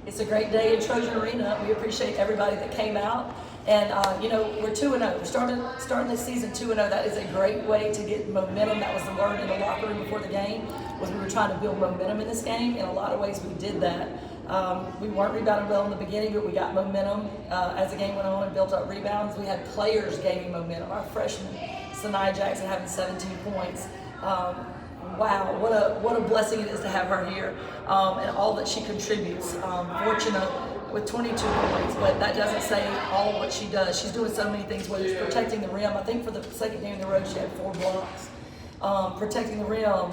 It's a great day in Trojan Arena. We appreciate everybody that came out. And, we're 2-0. We're starting this season 2-0. That is a great way to get momentum. That was the word in the locker room before the game, was we were trying to build momentum in this game. In a lot of ways, we did that. We weren't rebounding well in the beginning, but we got momentum as the game went on and built up rebounds. We had players gaining momentum. Our freshman, Sanai Jackson, having 17 points. Wow, what a blessing it is to have her here, and all that she contributes. Fortunate with 22 points, but that doesn't say all what she does. She's doing so many things, whether it's protecting the rim. I think for the second game in the road, she had 4 blocks. Protecting the rim,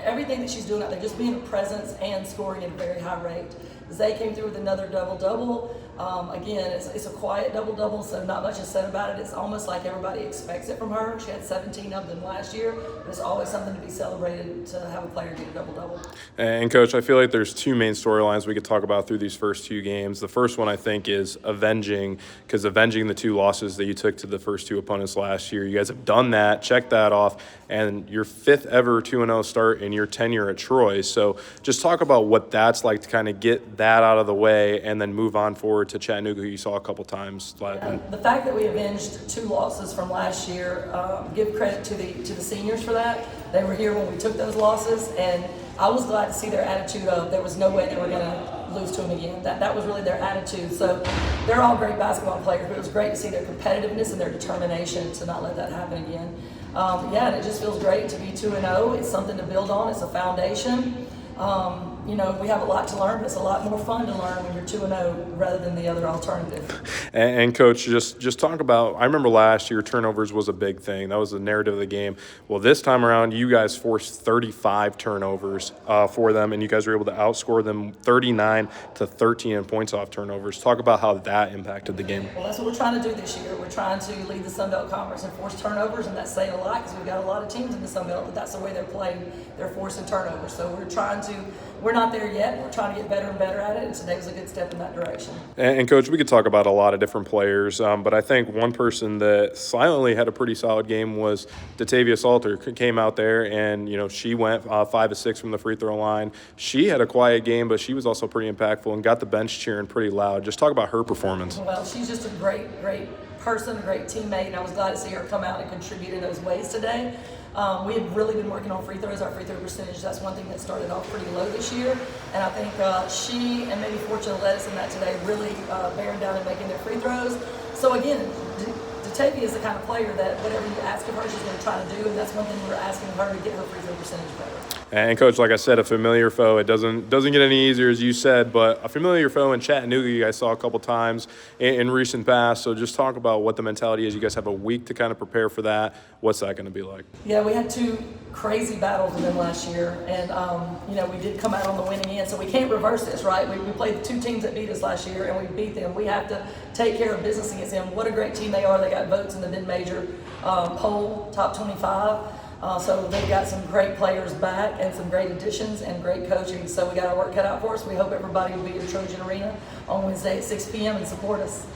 everything that she's doing out there, just being a presence and scoring at a very high rate. Zay came through with another double-double. Again, it's a quiet double-double, so not much is said about it. It's almost like everybody expects it from her. She had 17 of them last year, but it's always something to be celebrated to have a player get a double-double. And, Coach, I feel like there's 2 main storylines we could talk about through these first 2 games. The first one, I think, is avenging the 2 losses that you took to the first 2 opponents last year. You guys have done that, checked that off, and your 5th ever 2-0 start in your tenure at Troy. So just talk about what that's like to kind of get that out of the way and then move on forward to Chattanooga, who you saw a couple times. The fact that we avenged 2 losses from last year, give credit to the seniors for that. They were here when we took those losses, and I was glad to see their attitude of there was no way they were going to lose to them again. That was really their attitude. So they're all great basketball players, but it was great to see their competitiveness and their determination to not let that happen again. And it just feels great to be 2-0. It's something to build on. It's a foundation. We have a lot to learn, but it's a lot more fun to learn when you're 2-0 rather than the other alternative. And Coach, just talk about, I remember last year turnovers was a big thing. That was the narrative of the game. Well, this time around, you guys forced 35 turnovers for them, and you guys were able to outscore them 39-13 in points off turnovers. Talk about how that impacted the game. Well, that's what we're trying to do this year. We're trying to lead the Sun Belt Conference and force turnovers, and that's saying a lot because we've got a lot of teams in the Sun Belt, but that's the way they're playing. They're forcing turnovers. So we're not there yet. We're trying to get better and better at it, and today was a good step in that direction. And Coach, we could talk about a lot of different players, but I think one person that silently had a pretty solid game was Datavia Salter. Came out there and, she went 5 of 6 from the free throw line. She had a quiet game, but she was also pretty impactful and got the bench cheering pretty loud. Just talk about her performance. Well, she's just a great person, a great teammate, and I was glad to see her come out and contribute in those ways today. We have really been working on free throws, our free throw percentage. That's one thing that started off pretty low this year. And I think she and maybe Fortune led us in that today, really bearing down and making their free throws. So again, Datavia is the kind of player that whatever you ask of her, she's going to try to do. And that's one thing we're asking her to get her free throw percentage better. And Coach, like I said, a familiar foe. It doesn't get any easier, as you said, but a familiar foe in Chattanooga you guys saw a couple times in recent past. So just talk about what the mentality is. You guys have a week to kind of prepare for that. What's that going to be like? Yeah, we had 2 crazy battles with them last year, and we did come out on the winning end. So we can't reverse this, right? We played the 2 teams that beat us last year, and we beat them. We have to take care of business against them. What a great team they are. They got votes in the mid-major poll, top 25. So they've got some great players back and some great additions and great coaching. So we got our work cut out for us. We hope everybody will be at Trojan Arena on Wednesday at 6 p.m. and support us.